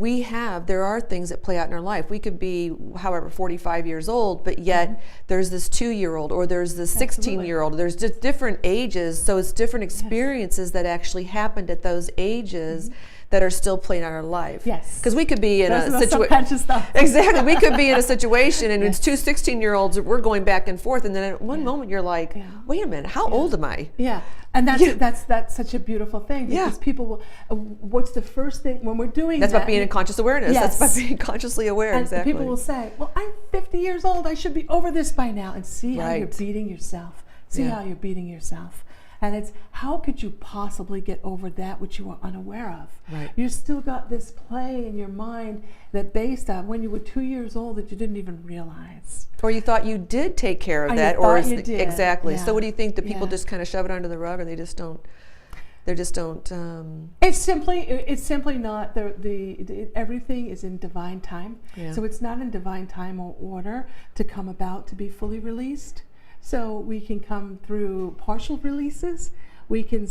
S1: there are things that play out in our life. We could be, however, 45 years old, but yet there's this 2-year-old or there's this 16-year-old. There's just different ages, so it's different experiences that actually happened at those ages that are still playing out our life.
S2: Yes.
S1: Because we could be in a situation.
S2: Subconscious stuff.
S1: Exactly. We could be in a situation and it's two 16-year-olds, we're going back and forth, and then at one moment you're like, wait a minute, how old am I?
S2: Yeah, and that's such a beautiful thing, because
S1: Yeah.
S2: people will, what's the first thing when we're doing
S1: That's
S2: that?
S1: about being in conscious awareness.
S2: Yes.
S1: That's about being consciously aware.
S2: And
S1: Exactly.
S2: people will say, well, I'm 50 years old, I should be over this by now. And see how you're
S1: Right.
S2: beating yourself. See
S1: Yeah.
S2: how you're beating yourself. And it's, how could you possibly get over that which you are unaware of?
S1: Right.
S2: You still got this play in your mind that based on when you were 2 years old that you didn't even realize.
S1: Or you thought you did take care of
S2: Or you
S1: that,
S2: thought
S1: or
S2: you did.
S1: exactly.
S2: Yeah.
S1: So what do you think? Do people
S2: Yeah.
S1: just kind of shove it under the rug, or they just don't? They just don't.
S2: It's simply not everything is in divine time.
S1: Yeah.
S2: So it's not in divine time or order to come about to be fully released. So we can come through partial releases, we can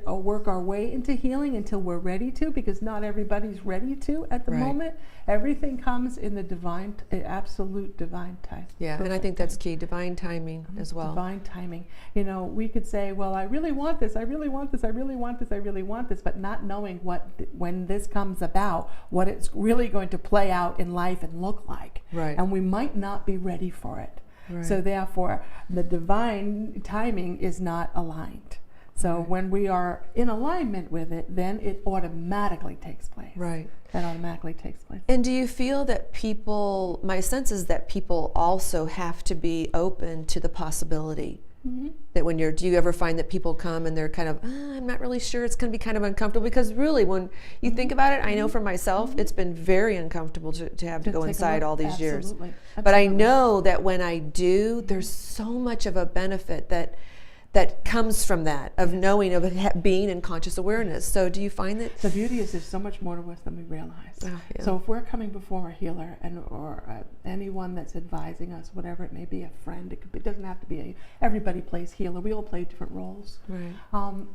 S2: work our way into healing until we're ready to, because not everybody's ready to at the moment. Everything comes in the divine, absolute divine time.
S1: Yeah, and I think that's key, divine timing as well.
S2: Divine timing. You know, we could say, well, I really want this, I really want this, I really want this, I really want this, but not knowing when this comes about, what it's really going to play out in life and look like.
S1: Right.
S2: And we might not be ready for it.
S1: Right.
S2: So therefore, the divine timing is not aligned. So when we are in alignment with it, then it automatically takes place.
S1: Right.
S2: That automatically takes place.
S1: And do you feel that people, my sense is that people also have to be open to the possibility that when do you ever find that people come and they're kind of, I'm not really sure, it's going to be kind of uncomfortable? Because really, when you think about it, I know for myself, it's been very uncomfortable to have to go inside all these years.
S2: Absolutely.
S1: But I know that when I do, there's so much of a benefit that comes from that, of knowing, of being in conscious awareness. So do you find that?
S2: The beauty is there's so much more to us than we realize. So if we're coming before a healer or anyone that's advising us, whatever it may be, a friend, it doesn't have to be everybody plays healer. We all play different roles.
S1: Right.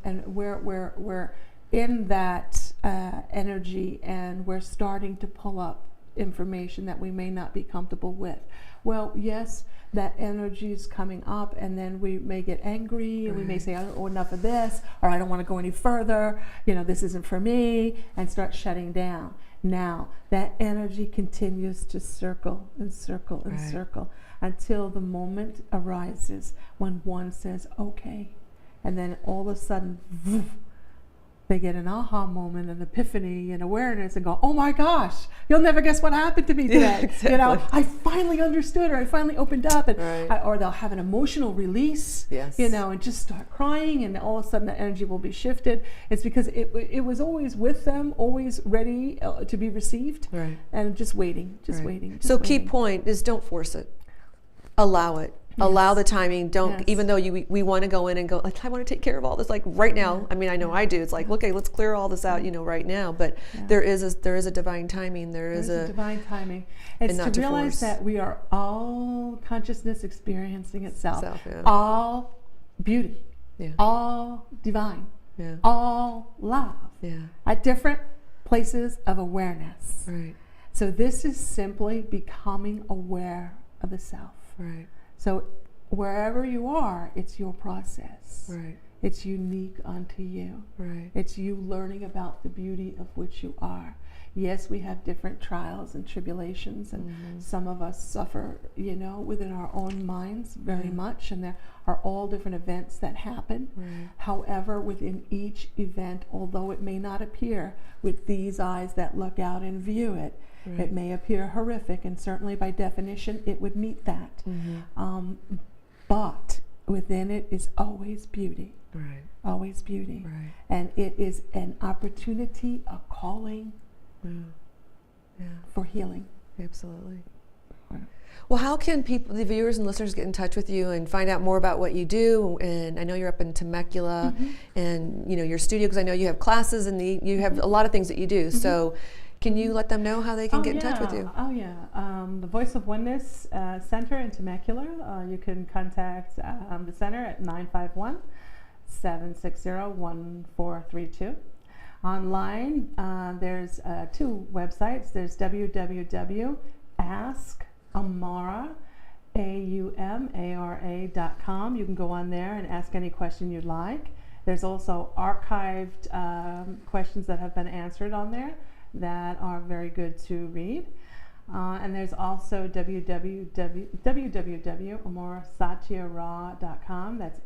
S2: And we're in that energy, and we're starting to pull up information that we may not be comfortable with. Well, yes, that energy is coming up, and then we may get angry, and we may say, oh, enough of this, or I don't want to go any further, this isn't for me, and start shutting down. Now, that energy continues to circle and circle and circle until the moment arises when one says, okay, and then all of a sudden, they get an aha moment, an epiphany, an awareness, and go, oh my gosh, you'll never guess what happened to me today.
S1: Yeah, exactly.
S2: I finally understood, or I finally opened up, and
S1: Right.
S2: or they'll have an emotional release,
S1: Yes.
S2: and just start crying, and all of a sudden the energy will be shifted. It's because it was always with them, always ready to be received,
S1: Right.
S2: and just waiting,
S1: Right.
S2: waiting.
S1: So key point is don't force it. Allow it. Allow the timing. Don't, even though we want to go in and go, like, I want to take care of all this, like right now. I mean, I know I do. It's like, okay, let's clear all this out, right now. But there is a divine timing. There's a divine
S2: timing. It's
S1: not
S2: to
S1: to
S2: realize
S1: force.
S2: that we are all consciousness experiencing itself.
S1: Yeah.
S2: All beauty.
S1: Yeah.
S2: All divine.
S1: Yeah.
S2: All love.
S1: Yeah.
S2: At different places of awareness.
S1: Right.
S2: So this is simply becoming aware of the self.
S1: Right.
S2: So wherever you are, it's your process.
S1: Right.
S2: It's unique unto you.
S1: Right.
S2: It's you learning about the beauty of which you are. Yes, we have different trials and tribulations, and some of us suffer, within our own minds very much, and there are all different events that happen.
S1: Right.
S2: However, within each event, although it may not appear with these eyes that look out and view it, it may appear horrific, and certainly by definition it would meet that. But within it is always beauty.
S1: Right.
S2: Always beauty.
S1: Right.
S2: And it is an opportunity, a calling for healing.
S1: Absolutely.
S2: Right.
S1: Well, how can the viewers and listeners, get in touch with you and find out more about what you do? And I know you're up in Temecula, and your studio, because I know you have classes and you have a lot of things that you do. So can you let them know how they can get in touch with you?
S2: Oh, yeah. The Voice of Oneness Center in Temecula. You can contact the center at 951-760-1432. Online, there's two websites. There's www.askaumara.com. You can go on there and ask any question you'd like. There's also archived questions that have been answered on there that are very good to read. And there's also www.aumarasaatiara.com. That's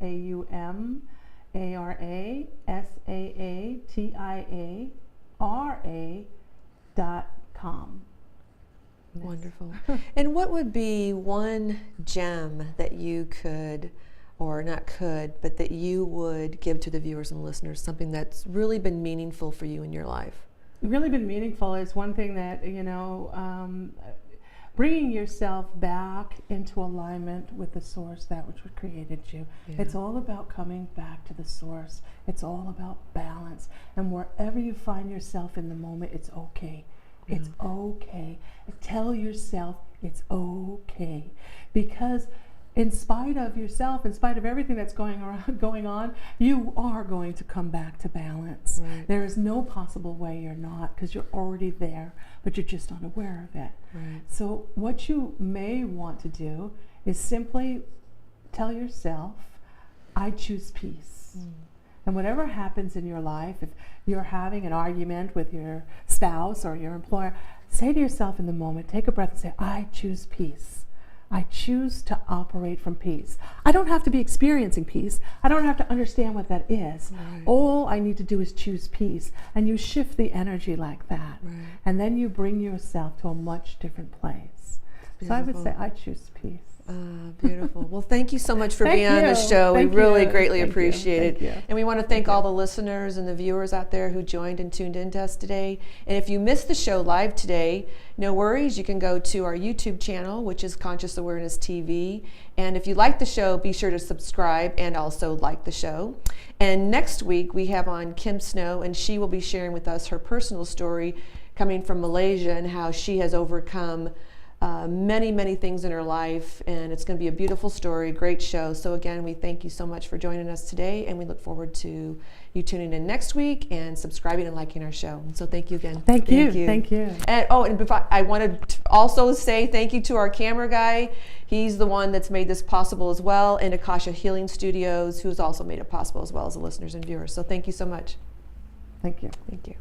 S2: AUMARASAATIARA.com.
S1: Wonderful. And what would be one gem that you could, or not could, but that you would give to the viewers and listeners, something that's really been meaningful for you in your life?
S2: Really been meaningful is one thing that, bringing yourself back into alignment with the source, that which created you. Yeah. It's all about coming back to the source. It's all about balance. And wherever you find yourself in the moment, it's okay. It's okay. Tell yourself it's okay. Because in spite of yourself, in spite of everything that's going on, you are going to come back to balance.
S1: Right.
S2: There is no possible way you're not, because you're already there, but you're just unaware of it.
S1: Right.
S2: So what you may want to do is simply tell yourself, I choose peace. And whatever happens in your life, if you're having an argument with your spouse or your employer, say to yourself in the moment, take a breath and say, I choose peace. I choose to operate from peace. I don't have to be experiencing peace. I don't have to understand what that is.
S1: Right.
S2: All I need to do is choose peace. And you shift the energy like that.
S1: Right.
S2: And then you bring yourself to a much different place.
S1: Beautiful.
S2: So I would say I choose peace.
S1: Beautiful. Well, thank you so much for
S2: Thank
S1: being on the
S2: you.
S1: show.
S2: Thank
S1: we really
S2: you.
S1: greatly
S2: Thank you.
S1: appreciate it.
S2: Thank you.
S1: And we want to thank all the listeners and the viewers out there who joined and tuned in to us today. And if you missed the show live today, no worries. You can go to our YouTube channel, which is Conscious Awareness TV. And if you like the show, be sure to subscribe and also like the show. And next week, we have on Kim Snow, and she will be sharing with us her personal story coming from Malaysia and how she has overcome many things in her life, and it's going to be a beautiful story, great show. So again, we thank you so much for joining us today, and we look forward to you tuning in next week and subscribing and liking our show. And so thank you again.
S2: Thank you. Thank you.
S1: And before, I wanted to also say thank you to our camera guy. He's the one that's made this possible as well, and Akasha Healing Studios, who's also made it possible as well as the listeners and viewers. So thank you so much.
S2: Thank you.
S1: Thank you.